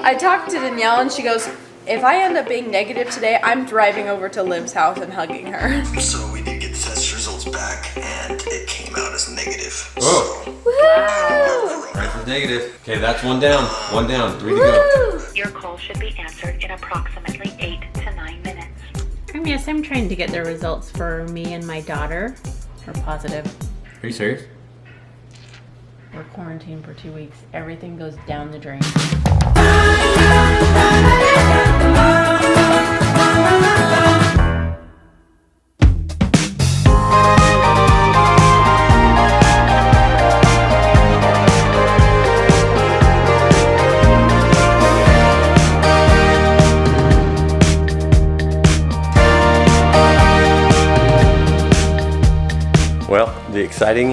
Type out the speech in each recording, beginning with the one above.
I talked to Danielle and she goes, if I end up being negative today, I'm driving over to Liv's house and hugging her. So we did get the test results back and it came out as negative. Oh. Woo! Branson's negative. Okay, that's one down. 3 to go. Your call should be answered in approximately 8 to 9 minutes. Yes, I'm trying to get the results for me and my daughter. We're positive. Are you serious? We're quarantined for 2 weeks. Everything goes down the drain. Well, the exciting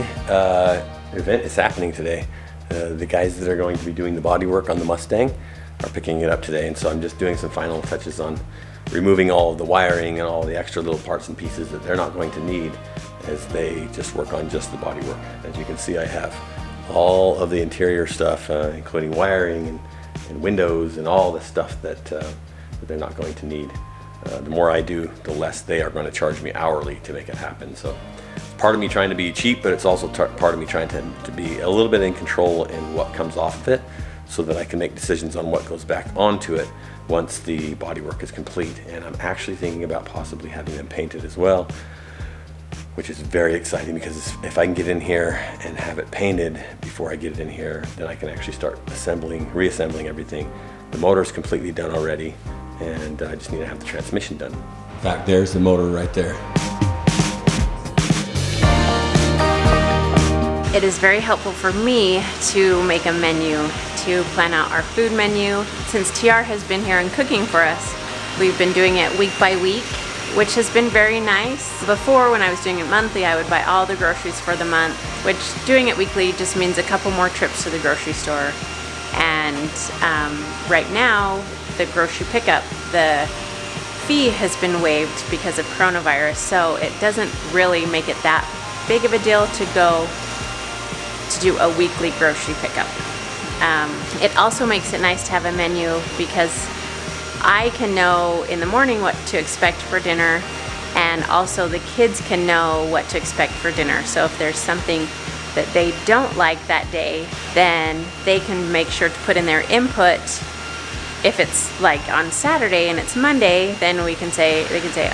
event is happening today. The guys that are going to be doing the body work on the Mustang are picking it up today, and so I'm just doing some final touches on removing all of the wiring and all the extra little parts and pieces that they're not going to need as they just work on just the body work. As you can see, I have all of the interior stuff, including wiring and windows and all the stuff that they're not going to need. The more I do, the less they are going to charge me hourly to make it happen. So part of me trying to be cheap, but it's also part of me trying to be a little bit in control in what comes off of it so that I can make decisions on what goes back onto it once the bodywork is complete. And I'm actually thinking about possibly having them painted as well, which is very exciting because if I can get in here and have it painted before I get it in here, then I can actually start reassembling everything. The motor's completely done already, and I just need to have the transmission done. In fact, there's the motor right there. It is very helpful for me to make a menu, to plan out our food menu. Since TR has been here and cooking for us, we've been doing it week by week, which has been very nice. Before, when I was doing it monthly, I would buy all the groceries for the month, which doing it weekly just means a couple more trips to the grocery store. And right now, the grocery pickup, the fee has been waived because of coronavirus, so it doesn't really make it that big of a deal to go to do a weekly grocery pickup. It also makes it nice to have a menu because I can know in the morning what to expect for dinner, and also the kids can know what to expect for dinner. So if there's something that they don't like that day, then they can make sure to put in their input. If it's like on Saturday and it's Monday, then they can say,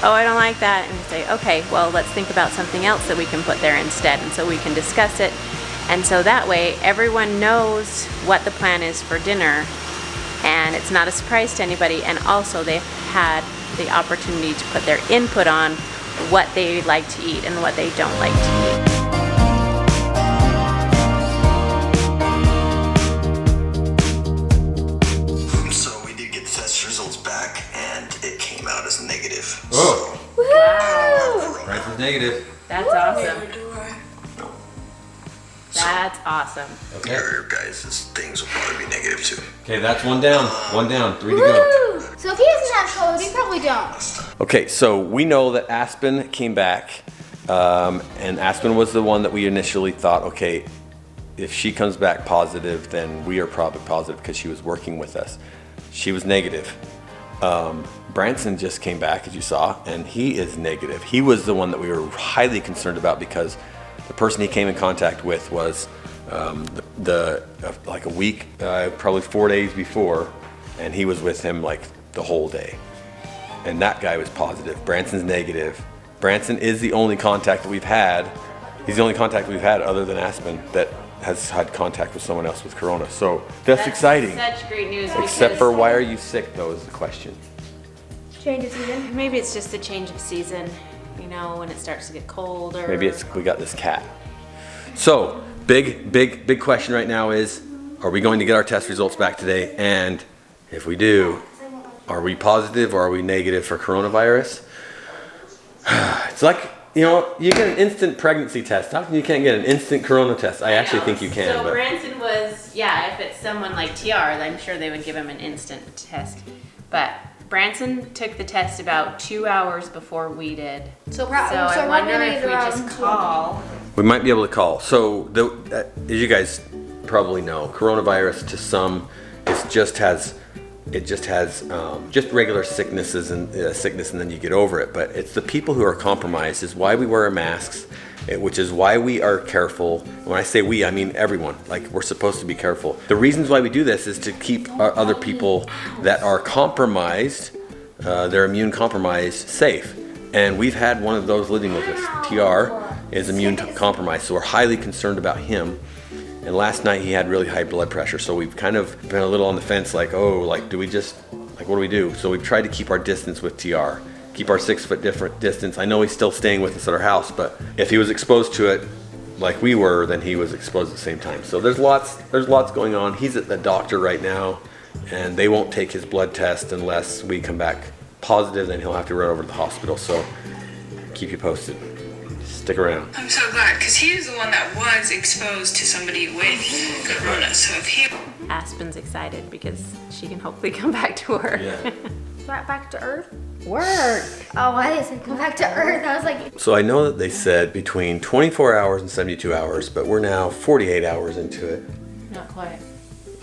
oh, I don't like that, and say, okay, well, let's think about something else that we can put there instead, and so we can discuss it. And so that way, everyone knows what the plan is for dinner, and it's not a surprise to anybody, and also they've had the opportunity to put their input on what they like to eat and what they don't like to eat. So we did get the test results back and it came out as negative. Oh. Woo! Branson's negative. That's awesome. That's awesome. Okay. Your guys' things will probably be negative too. Okay, that's one down. 3 to go. Woo! So if he doesn't have COVID, we probably don't. Okay, so we know that Aspen came back, and Aspen was the one that we initially thought, okay, if she comes back positive, then we are probably positive because she was working with us. She was negative. Branson just came back, as you saw, and he is negative. He was the one that we were highly concerned about because the person he came in contact with was like a week, probably 4 days before, and he was with him like the whole day. And that guy was positive. Branson's negative. Branson is the only contact that we've had. He's the only contact we've had other than Aspen that has had contact with someone else with corona. So that's exciting. Such great news. Except for why are you sick though is the question. Change of season. Maybe it's just the change of season, you know, when it starts to get colder. Maybe we got this cat. So big question right now is, are we going to get our test results back today? And if we do, are we positive or are we negative for coronavirus? It's like, you know, you get an instant pregnancy test. How come you can't get an instant corona test? I actually think you can. So but Branson was, if it's someone like TR, I'm sure they would give him an instant test. But Branson took the test about 2 hours before we did. So I wonder if we just call. We might be able to call. So as you guys probably know, coronavirus to some, it just has it just has just regular sicknesses and sickness, and then you get over it. But it's the people who are compromised is why we wear our masks, which is why we are careful. When I say we, I mean everyone. Like, we're supposed to be careful. The reasons why we do this is to keep other people that are compromised, their immune compromised, safe. And we've had one of those living with us. TR is immune compromised, so we're highly concerned about him. And last night he had really high blood pressure, so we've kind of been a little on the fence, like, oh, like, do we just, like, what do we do? So we've tried to keep our distance with TR, keep our 6 foot different distance. I know he's still staying with us at our house, but if he was exposed to it like we were, then he was exposed at the same time. So there's lots going on. He's at the doctor right now, and they won't take his blood test unless we come back positive. Then he'll have to run over to the hospital. So keep you posted. Stick around. I'm so glad, because he was the one that was exposed to somebody with corona. So if he... Aspen's excited because she can hopefully come back to work. Yeah. Back to Earth? Work. Oh, I didn't say come back to Earth. I was like, So I know that they said between 24 hours and 72 hours, but we're now 48 hours into it. Not quite.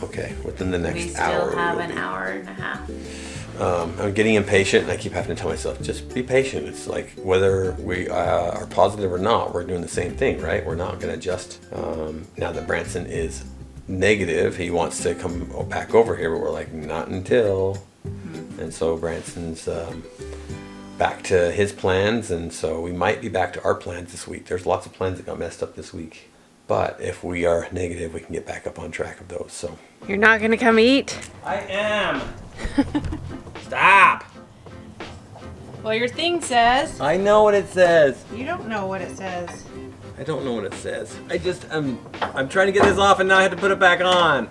Okay, within the next We still hour. have we'll an be- hour and a half. I'm getting impatient, and I keep having to tell myself, just be patient. It's like whether we are positive or not, we're doing the same thing, right? We're not going to adjust. Now that Branson is negative, he wants to come back over here, but we're like, not until. And so Branson's back to his plans, and so we might be back to our plans this week. There's lots of plans that got messed up this week. But if we are negative, we can get back up on track of those. So You're not gonna come eat? I am. Stop. Well, your thing says. I know what it says. You don't know what it says. I don't know what it says. I'm trying to get this off, and now I have to put it back on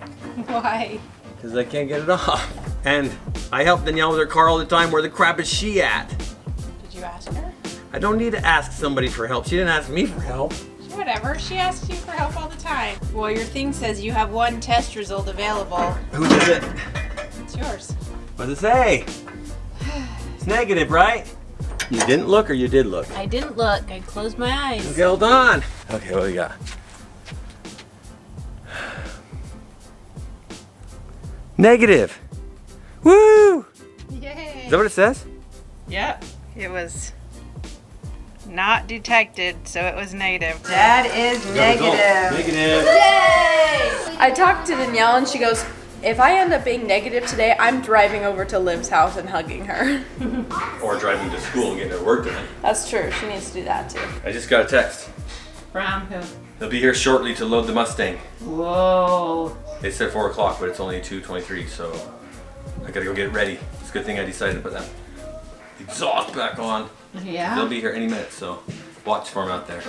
Why? because I can't get it off. And I help Danielle with her car all the time. Where the crap is she at? Did you ask her? I don't need to ask somebody for help. She didn't ask me for help. Whatever. She asks you for help all the time. Well, your thing says you have one test result available. Who did it? It's yours. What does it say? It's negative, right? You didn't look, or you did look? I didn't look. I closed my eyes. Okay, hold on. Okay, what do we got? Negative. Woo! Yay. Is that what it says? Yep. It was not detected, so it was negative. That is negative. Negative. I talked to Danielle and she goes, if I end up being negative today, I'm driving over to Liv's house and hugging her. Or driving to school and getting her work done. That's true. She needs to do that too. I just got a text. From who? They'll be here shortly to load the Mustang. Whoa. They said 4 o'clock, but it's only 2:23, so I gotta go get ready. It's a good thing I decided to put that exhaust back on. Yeah. They'll be here any minute, so watch for them out there.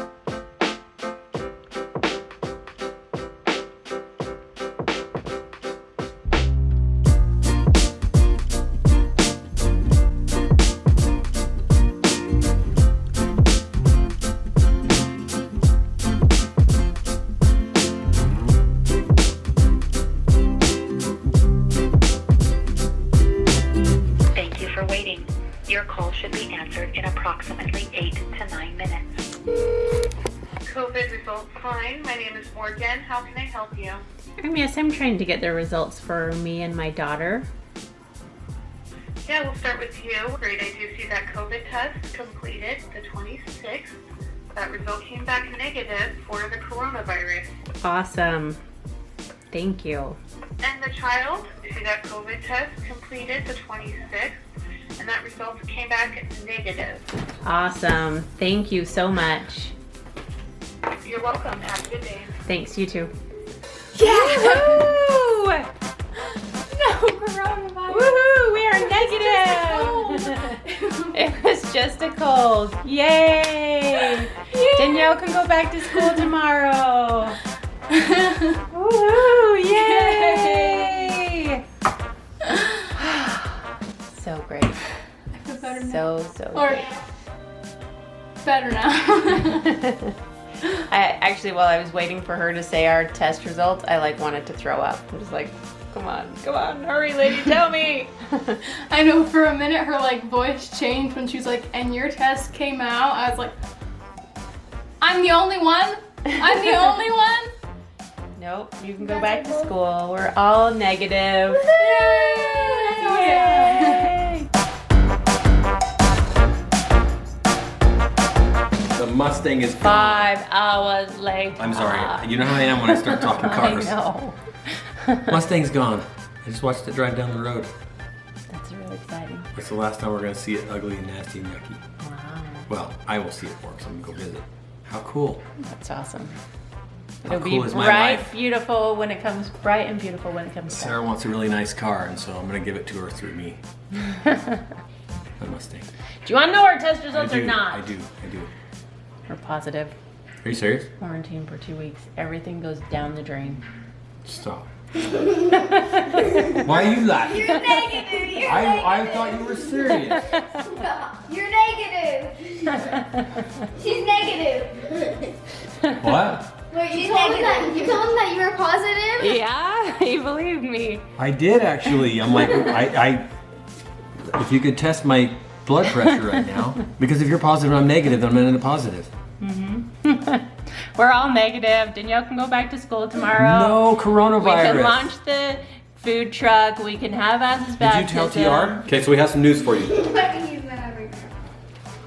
Thank you for waiting. Your call should be answered in approximately 8 to 9 minutes. COVID results fine. My name is Morgan. How can I help you? Yes, I'm trying to get the results for me and my daughter. Yeah, we'll start with you. Great, I do see that COVID test completed the 26th. That result came back negative for the coronavirus. Awesome. Thank you. And the child, you see that COVID test completed the 26th, and that result came back negative. Awesome. Thank you so much. You're welcome. Have a good day. Thanks, you too. Woo! no coronavirus. Woohoo! We are negative. It was just a cold. Yay! Danielle can go back to school tomorrow. Woohoo! Yay! So great. I feel better now. So Or great. better now. I actually, while I was waiting for her to say our test results, I wanted to throw up. I'm just like, come on, hurry, lady, tell me. I know for a minute her voice changed when she was like, and your test came out. I was like, I'm the only one? I'm the only one? Nope, you can go back to school. We're all negative. Yay! Mustang is gone. 5 hours later. I'm sorry. You know how I am when I start talking cars. I know. Mustang's gone. I just watched it drive down the road. That's really exciting. It's the last time we're gonna see it ugly and nasty and yucky. Wow. Well, I will see it more, so I'm gonna go visit. How cool. That's awesome. How It'll cool be is my bright, life? beautiful when it comes, bright and beautiful when it comes back. Sarah wants a really nice car, and so I'm gonna give it to her through me. My Mustang. Do you want to know our test results I do, or not? I do. We're positive. Are you serious? Quarantine for 2 weeks. Everything goes down the drain. Stop. Why are you laughing? You're negative. I thought you were serious. You're negative. She's negative. What? Wait, you told him that you were positive? Yeah, he believed me. I did actually. I'm like, if you could test my blood pressure right now, because if you're positive and I'm negative, then I'm in a positive. We're all negative. Danielle can go back to school tomorrow. No coronavirus. We can launch the food truck. We can have Az's baptism. Did you tell TR? Okay, so we have some news for you.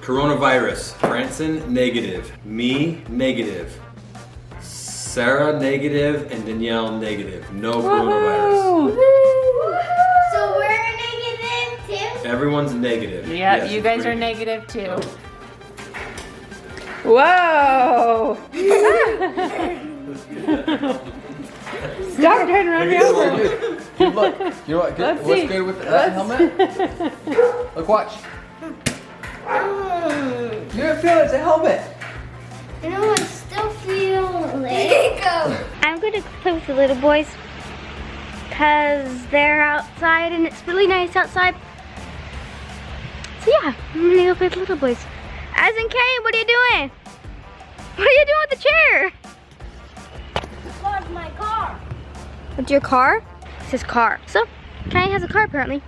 Coronavirus. Franson negative. Me negative. Sarah negative and Danielle negative. No coronavirus. So we're negative too? Everyone's negative. Yep, Yes, you it's guys are pretty- negative too. Whoa! Stop trying to run me over. Dude, look. You know what? Let's What's see. good with that helmet? Look, watch. You don't feel it's a helmet. No, I still feel like I'm going to play with the little boys because they're outside and it's really nice outside. So yeah, I'm going to go play with the little boys. As in Kane, what are you doing? What are you doing with the chair? That's my car. What's your car? It says car. So, Kane has a car apparently.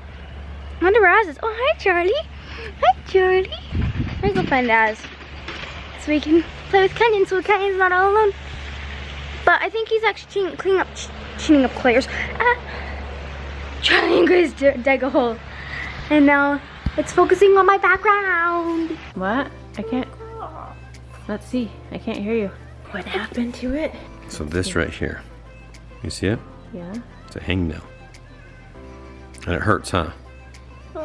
I wonder where Az is. Oh, hi Charlie. Hi Charlie. Let's go find Az. So we can play with Kenyon so Kenyon's not all alone. But I think he's actually cleaning up Claire's. Charlie and Grace dug a hole. And now it's focusing on my background. What? I can't. Let's see. I can't hear you. What happened to it? So this right here, you see it? Yeah. It's a hangnail. And it hurts, huh? You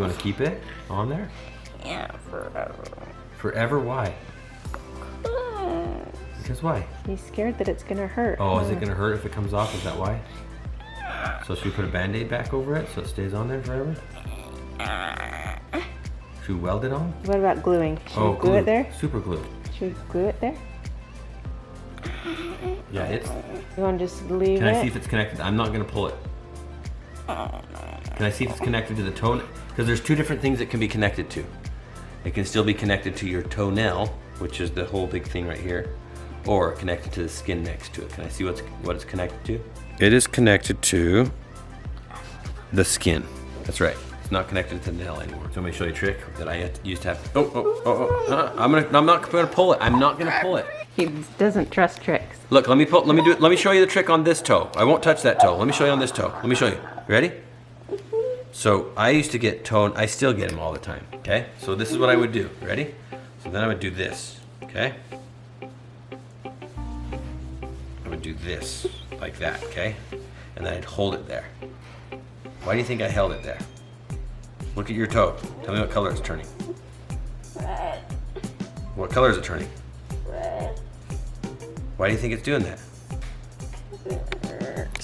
want to keep it on there? Yeah, forever. Forever? Why? Because why? He's scared that it's gonna hurt. Oh, is it going to hurt if it comes off? Is that why? So should we put a Band-Aid back over it so it stays on there forever? Should we weld it on? What about gluing? Should we glue it there? Super glue. Should we glue it there? Yeah, it's... You want to just leave Can it? I see if it's connected? I'm not going to pull it. Can I see if it's connected to the toe? Because there's two different things it can be connected to. It can still be connected to your toenail, which is the whole big thing right here, or connected to the skin next to it. Can I see what it's connected to? It is connected to the skin. That's right. It's not connected to the nail anymore. So let me show you a trick that I used to have. I'm not gonna pull it. I'm not gonna pull it. He doesn't trust tricks. Look, let me show you the trick on this toe. I won't touch that toe. Let me show you on this toe. Let me show you. You ready? So I used to get I still get them all the time, okay? So this is what I would do. Ready? So then I would do this, okay? I would do this, like that, okay? And then I'd hold it there. Why do you think I held it there? Look at your toe. Tell me what color it's turning. Red. What color is it turning? Red. Why do you think it's doing that?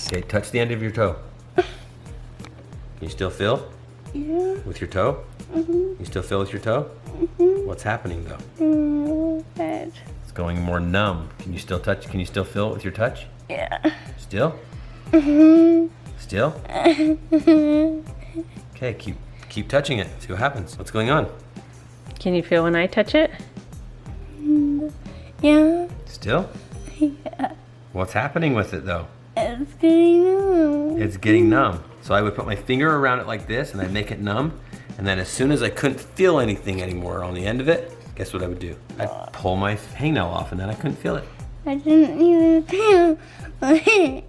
Okay, touch the end of your toe. Can you still feel? Yeah. With your toe? Mm-hmm. You still feel with your toe? Mm-hmm. What's happening though? Red. It's going more numb. Can you still touch? Can you still feel it with your touch? Yeah. Still? Mm-hmm. Still? Mm-hmm. Okay, keep touching it. See what happens. What's going on? Can you feel when I touch it? Yeah. Still? Yeah. What's happening with it though? It's getting numb. It's getting numb. So I would put my finger around it like this and I'd make it numb. And then as soon as I couldn't feel anything anymore on the end of it, guess what I would do? I'd pull my hangnail off and then I couldn't feel it. I didn't even feel it.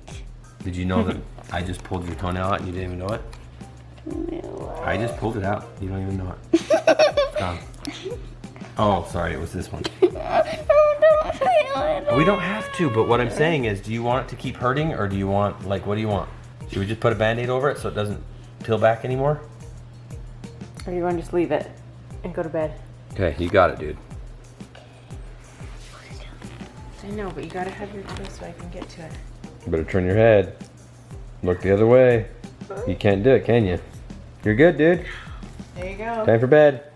Did you know that I just pulled your toenail out and you didn't even know it? No. I just pulled it out. You don't even know it. It's gone. Oh, sorry, it was this one. I don't feel it. We don't have to, but what I'm saying is, do you want it to keep hurting, or do you want, like, what do you want? Should we just put a Band-Aid over it so it doesn't peel back anymore? Or you want to just leave it and go to bed? Okay, you got it, dude. I know, but you gotta have your toes so I can get to it. You better turn your head. Look the other way. You can't do it, can you? You're good, dude. There you go. Time for bed.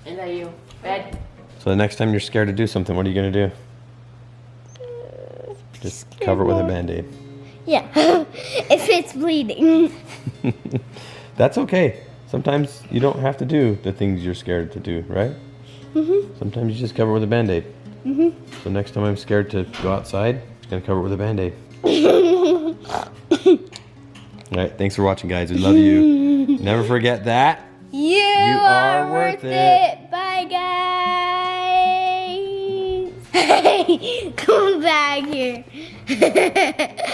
And that you. Bed. So the next time you're scared to do something, what are you gonna do? Just cover it with a Band-Aid. Yeah, if it's bleeding. That's okay. Sometimes you don't have to do the things you're scared to do, right? Sometimes you just cover it with a Band-Aid. So next time I'm scared to go outside, I'm just gonna cover it with a Band-Aid. Alright, thanks for watching, guys. We love you. Never forget that. You are worth it. Bye, guys. Hey, come back here. Baby.